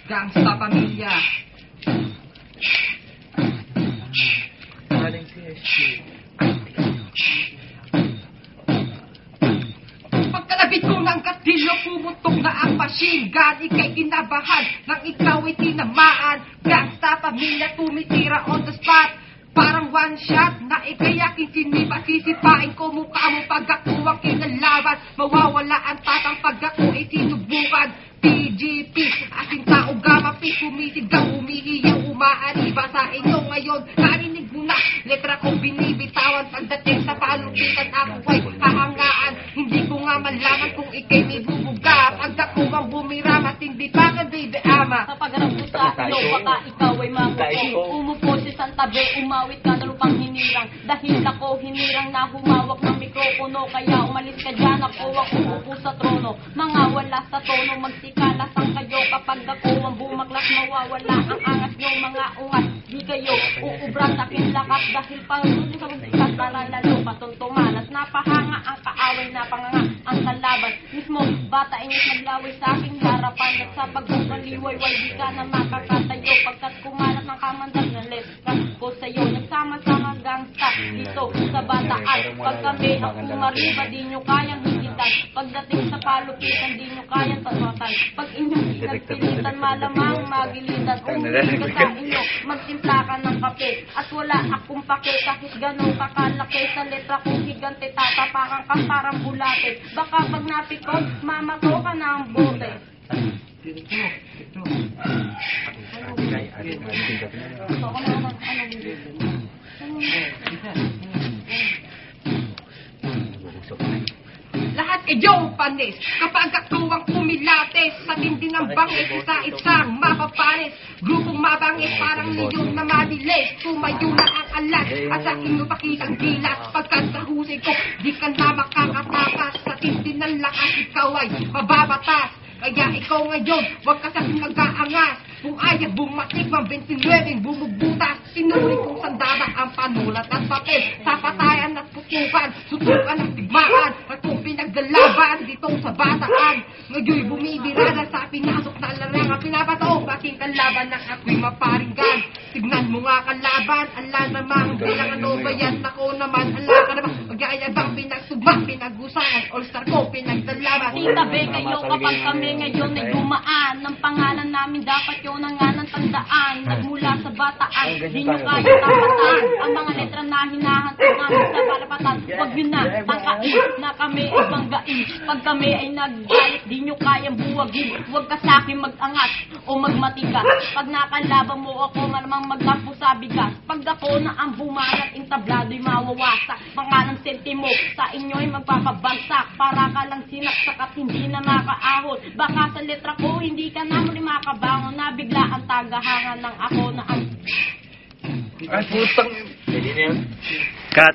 Gangsta pamilya. Pagkalabit ko ng katilyo, pumutok na ang machine gun. Ika'y kinabahan nang ikaw ay tinamaan. Gangsta pamilya, tumitira on the spot. Parang one shot na ika'y aking sinipa. Sisipain ko mukha mo pag ako ang kinalaban. Mawawala ang tatang pag ako ay sinubukan. PGP, aking tao gamapi. Sumisigaw, umiiyaw, umaariba sa inyo ngayon. Narinig mo na, letra ko binibitawan. Pagdating sa palupitan ako ay hahangaan. Hindi ko nga malaman kung ika'y may bubuga. Pag ako ang bumira, matindi pa ka baby ama. Sa pagharap ko sa iyo, baka ikaw ay mamuko. Umupo si Santabe, umawit ka na lupang hinirang. Dahil ako hinirang na humawak ng mikropono. Kaya umalis ka dyan, ako ang umupo sa trono. Mga wala sa tono, magsikalasang kayo. Kapag ako ang bumaklas, mawawala ang angas nyo. Mga ungas, di kayo uubra sa aking lakas. Dahil parusin sa magsikat, para lalo patuntumanas. Napahanga ang kaaway, napanganga ang kalaban. Mismo, bata inis naglaway sa aking harapan. At sa pagkakaliway, di ka na makakatayo. Pagkat kumalat ng kamandag na letra ko sa'yo. Nagsama-sama gangsta dito sa bataan. Pag kami ang kumariba, di nyo kayang higitan. Pagdating sa palupitan, di nyo kayang tanwatan. Pag inyong pinagpilitan, malamang magilitan. Umuwi ka sa inyo, magtimpla ka ng kape. At wala akong pake, kahit ganun kakalaki. Sa letra kong higante, tatapakan ka parang bulate. Baka pag napikon, mamato ka na ang bote. Lahat kayo panis kapag ako ang kumilates. Sa tindi ng bangis, isa-isang mapapanis. Grupong mabangis, parang niyong na madilis. Tumayo na ang alas at sa inyo pakitang gilas. Pagkat sa husay ko, di ka na makakatakas. Sa tindi ng lakas, ikaw ay mababatas. Kaya ikaw ngayon, wag ka sa mag-aangas. Kung ayaw bumatik, mang 29 bumubutas. Sinuri kong sandaba ang panulat at papel. Sa patayan at putukan, sutukan at tigmaan. At kung pinagdalaban ditong sa bataan. Ngayon bumibira na sa pinasok na larang. Pinapataong aking kalaban ng ako'y maparinggan. Tignan mo nga kalaban, ala namang bilang ano ba yan? Ako naman, ala ka naman. Magyayabang pinagsugma, pinag-usahan. All-star ko, pinagdalaban. Titabi kayo kapag kami ngayon ay dumaan. Ng pangalan namin dapat yun ang nga ng tandaan. Nagmula sa bataan, di nyo kaya tapatan. Ang mga letra na hinahantong namin sa palapatan. Huwag nyo na tangkain na kami ay banggain. Pag kami ay naggalit, di nyo kayang buwagin. Huwag ka sa akin mag-angat o magmatigas. Pag nakalaban mo ako, malamang magtampo sa bigas. Pag ako na ang bumalat, intablado'y mawawasak. Pangalang sentimo sa inyo'y magpapabagsak. Para ka lang sinaksak at hindi na makaahon. Baka sa letra ko, hindi ka na muli makabangon. Nabigla ang tagahangan ng ako na ang... Ay, putang... Cut.